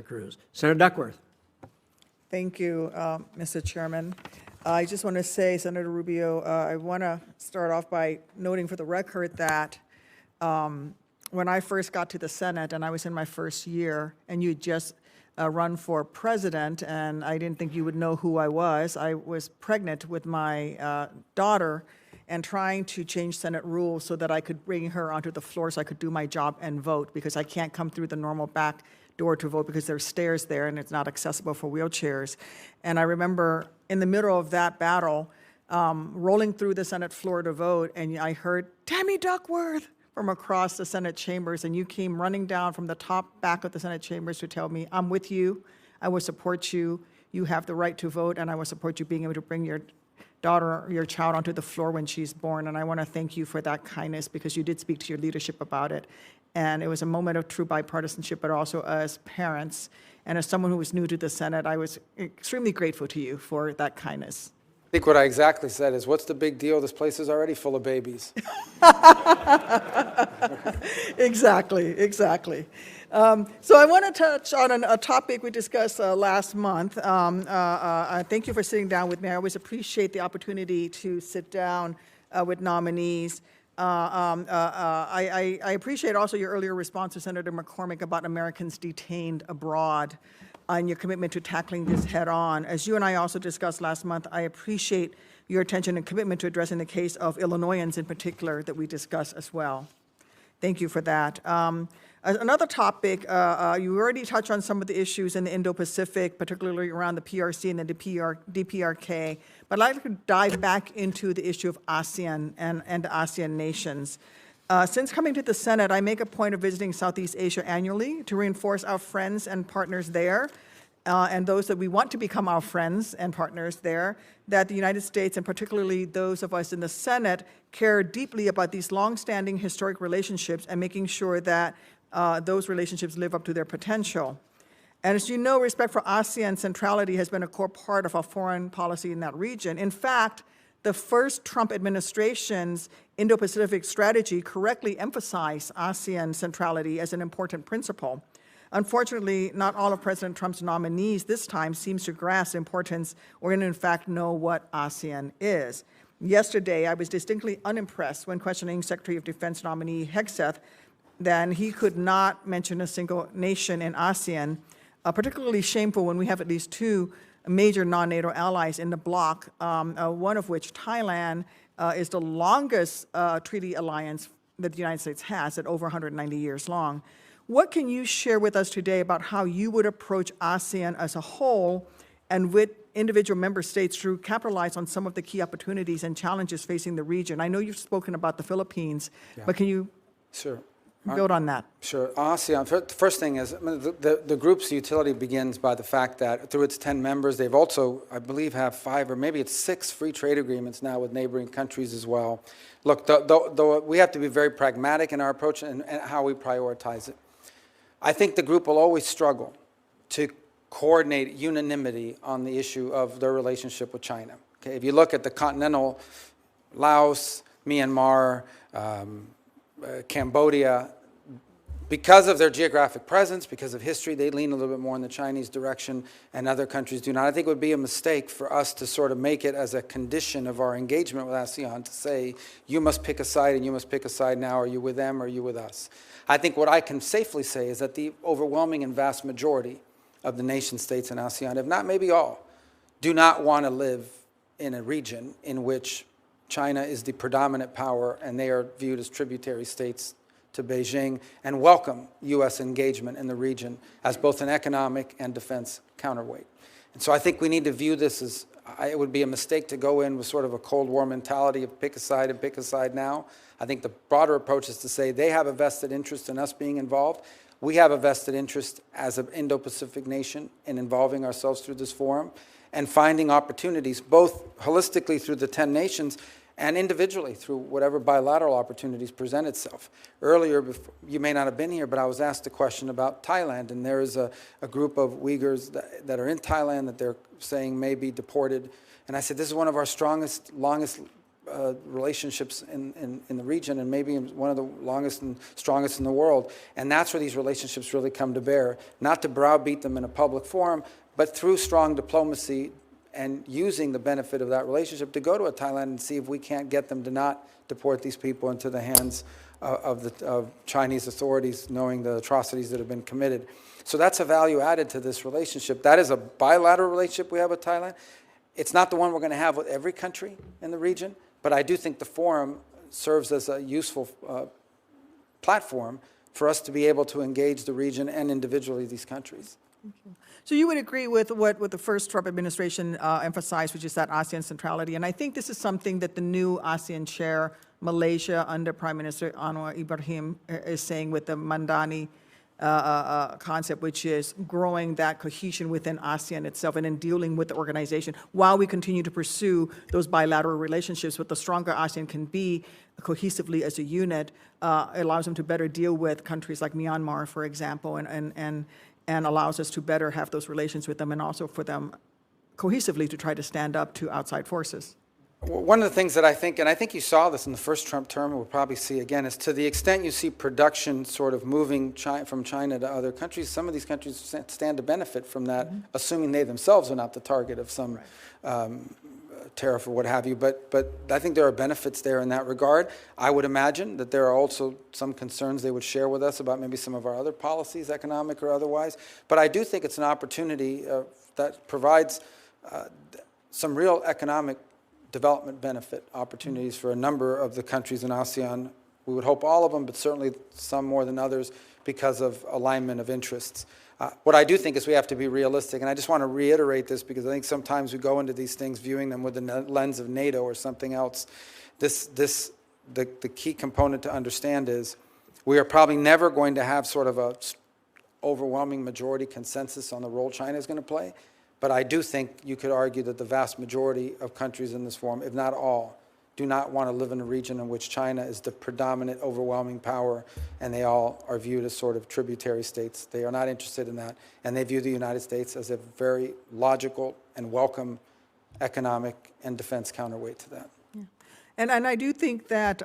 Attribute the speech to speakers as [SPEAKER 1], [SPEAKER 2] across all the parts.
[SPEAKER 1] Cruz. Senator Duckworth.
[SPEAKER 2] Thank you, Mr. Chairman. I just want to say, Senator Rubio, I want to start off by noting for the record that when I first got to the Senate and I was in my first year and you just run for president and I didn't think you would know who I was pregnant with my daughter and trying to change Senate rules so that I could bring her onto the floor so I could do my job and vote, because I can't come through the normal back door to vote because there's stairs there and it's not accessible for wheelchairs. And I remember in the middle of that battle, rolling through the Senate floor to vote, and I heard, "Tammy Duckworth," from across the Senate chambers, and you came running down from the top back of the Senate chambers to tell me, "I'm with you, I will support you, you have the right to vote, and I will support you being able to bring your daughter, your child onto the floor when she's born." And I want to thank you for that kindness, because you did speak to your leadership about it. And it was a moment of true bipartisanship, but also as parents. And as someone who was new to the Senate, I was extremely grateful to you for that kindness.
[SPEAKER 3] I think what I exactly said is, what's the big deal? This place is already full of babies.
[SPEAKER 2] Exactly. So I want to touch on a topic we discussed last month. Thank you for sitting down with me. I always appreciate the opportunity to sit down with nominees. I appreciate also your earlier response to Senator McCormick about Americans detained abroad and your commitment to tackling this head on. As you and I also discussed last month, I appreciate your attention and commitment to addressing the case of Illinoisans in particular that we discussed as well. Thank you for that. Another topic, you already touched on some of the issues in the Indo-Pacific, particularly around the PRC and the DPRK, but I'd like to dive back into the issue of ASEAN and the ASEAN nations. Since coming to the Senate, I make a point of visiting Southeast Asia annually to reinforce our friends and partners there, and those that we want to become our friends and partners there, that the United States, and particularly those of us in the Senate, care deeply about these longstanding historic relationships and making sure that those relationships live up to their potential. And as you know, respect for ASEAN centrality has been a core part of our foreign policy in that region. In fact, the first Trump administration's Indo-Pacific strategy correctly emphasized ASEAN centrality as an important principle. Unfortunately, not all of President Trump's nominees this time seems to grasp the importance or in fact know what ASEAN is. Yesterday, I was distinctly unimpressed when questioning Secretary of Defense nominee Hegseth that he could not mention a single nation in ASEAN, particularly shameful when we have at least two major non-NATO allies in the bloc, one of which, Thailand, is the longest treaty alliance that the United States has, at over 190 years long. What can you share with us today about how you would approach ASEAN as a whole and with individual member states to capitalize on some of the key opportunities and challenges facing the region? I know you've spoken about the Philippines, but can you build on that?
[SPEAKER 3] Sure. ASEAN, the first thing is, the group's utility begins by the fact that through its 10 members, they've also, I believe, have 5 or maybe it's 6 free trade agreements now with neighboring countries as well. Look, though we have to be very pragmatic in our approach and how we prioritize it. I think the group will always struggle to coordinate unanimity on the issue of their relationship with China. Okay, if you look at the continental, Laos, Myanmar, Cambodia, because of their geographic presence, because of history, they lean a little bit more in the Chinese direction, and other countries do not. I think it would be a mistake for us to sort of make it as a condition of our engagement with ASEAN to say, you must pick a side and you must pick a side now. Are you with them or are you with us? I think what I can safely say is that the overwhelming and vast majority of the nation states in ASEAN, if not maybe all, do not want to live in a region in which China is the predominant power and they are viewed as tributary states to Beijing, and welcome U.S. engagement in the region as both an economic and defense counterweight. And so I think we need to view this as, it would be a mistake to go in with sort of a Cold War mentality of pick a side and pick a side now. I think the broader approach is to say they have a vested interest in us being involved. We have a vested interest as an Indo-Pacific nation in involving ourselves through this forum and finding opportunities, both holistically through the 10 nations and individually through whatever bilateral opportunities present itself. Earlier, you may not have been here, but I was asked a question about Thailand, and there is a group of Uyghurs that are in Thailand that they're saying may be deported. And I said, this is one of our strongest, longest relationships in the region, and maybe one of the longest and strongest in the world. And that's where these relationships really come to bear, not to browbeat them in a public forum, but through strong diplomacy and using the benefit of that relationship to go to Thailand and see if we can't get them to not deport these people into the hands of Chinese authorities, knowing the atrocities that have been committed. So that's a value added to this relationship. That is a bilateral relationship we have with Thailand. It's not the one we're going to have with every country in the region, but I do think the forum serves as a useful platform for us to be able to engage the region and individually these countries.
[SPEAKER 2] So you would agree with what the first Trump administration emphasized, which is that ASEAN centrality. And I think this is something that the new ASEAN chair, Malaysia, under Prime Minister Anwar Ibrahim, is saying with the Mandani concept, which is growing that cohesion within ASEAN itself and in dealing with the organization while we continue to pursue those bilateral relationships. But the stronger ASEAN can be cohesively as a unit, allows them to better deal with countries like Myanmar, for example, and allows us to better have those relations with them, and also for them cohesively to try to stand up to outside forces.
[SPEAKER 3] One of the things that I think, and I think you saw this in the first Trump term, and we'll probably see again, is to the extent you see production sort of moving from China to other countries, some of these countries stand to benefit from that, assuming they themselves are not the target of some tariff or what have you. But I think there are benefits there in that regard. I would imagine that there are also some concerns they would share with us about maybe some of our other policies, economic or otherwise. But I do think it's an opportunity that provides some real economic development benefit opportunities for a number of the countries in ASEAN. We would hope all of them, but certainly some more than others because of alignment of interests. What I do think is we have to be realistic, and I just want to reiterate this because I think sometimes we go into these things viewing them with the lens of NATO or something else. The key component to understand is we are probably never going to have sort of a overwhelming majority consensus on the role China is going to play. But I do think you could argue that the vast majority of countries in this forum, if not all, do not want to live in a region in which China is the predominant, overwhelming power, and they all are viewed as sort of tributary states. They are not interested in that, and they view the United States as a very logical and welcome economic and defense counterweight to that.
[SPEAKER 2] Yeah. And I do think that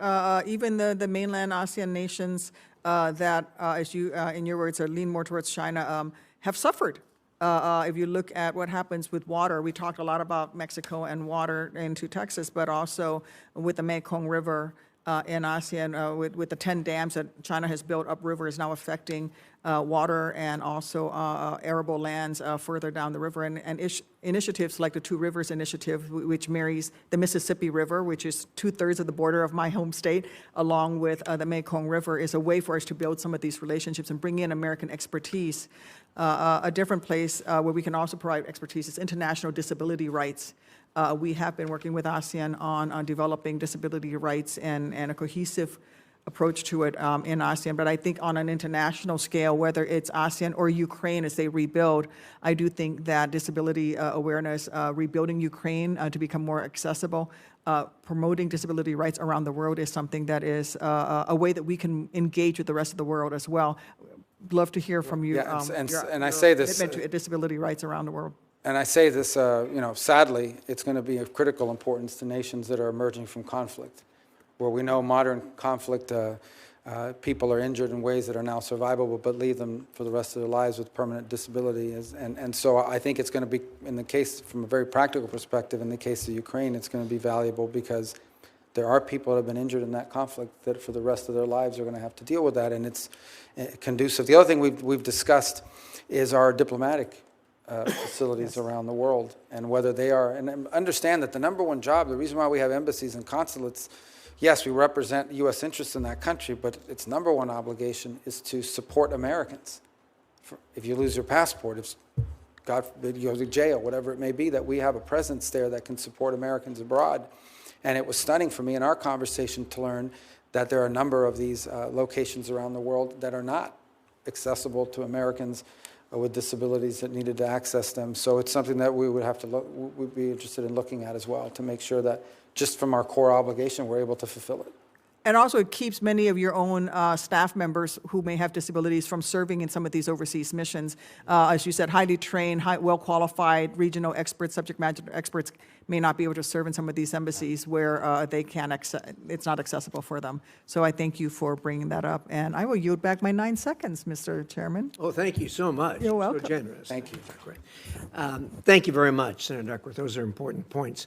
[SPEAKER 2] even the mainland ASEAN nations that, as you, in your words, lean more towards China, have suffered. If you look at what happens with water, we talked a lot about Mexico and water into Texas, but also with the Mekong River in ASEAN, with the 10 dams that China has built upriver is now affecting water and also arable lands further down the river. And initiatives like the Two Rivers Initiative, which marries the Mississippi River, which is 2/3 of the border of my home state, along with the Mekong River, is a way for us to build some of these relationships and bring in American expertise. A different place where we can also provide expertise is international disability rights. We have been working with ASEAN on developing disability rights and a cohesive approach to it in ASEAN. But I think on an international scale, whether it's ASEAN or Ukraine as they rebuild, I do think that disability awareness, rebuilding Ukraine to become more accessible, promoting disability rights around the world is something that is a way that we can engage with the rest of the world as well. Love to hear from you.
[SPEAKER 3] Yeah, and I say this
[SPEAKER 2] commitment to disability rights around the world.
[SPEAKER 3] And I say this, sadly, it's going to be of critical importance to nations that are emerging from conflict, where we know modern conflict, people are injured in ways that are now survivable, but leave them for the rest of their lives with permanent disability. And so I think it's going to be, in the case, from a very practical perspective, in the case of Ukraine, it's going to be valuable because there are people that have been injured in that conflict that for the rest of their lives are going to have to deal with that, and it's conducive. The other thing we've discussed is our diplomatic facilities around the world and whether they are, and understand that the number one job, the reason why we have embassies and consulates, yes, we represent U.S. interests in that country, but its number one obligation is to support Americans. If you lose your passport, if God forbid you go to jail, whatever it may be, that we have a presence there that can support Americans abroad. And it was stunning for me in our conversation to learn that there are a number of these locations around the world that are not accessible to Americans with disabilities that needed to access them. So it's something that we would have to we'd be interested in looking at as well to make sure that just from our core obligation, we're able to fulfill it.
[SPEAKER 2] And also, it keeps many of your own staff members who may have disabilities from serving in some of these overseas missions. As you said, highly trained, well-qualified regional experts, subject matter experts may not be able to serve in some of these embassies where they can't, it's not accessible for them. So I thank you for bringing that up. And I will yield back my 9 seconds, Mr. Chairman.
[SPEAKER 1] Oh, thank you so much.
[SPEAKER 2] You're welcome.
[SPEAKER 1] So generous.
[SPEAKER 3] Thank you.
[SPEAKER 1] Great. Thank you very much, Senator Duckworth. Those are important points.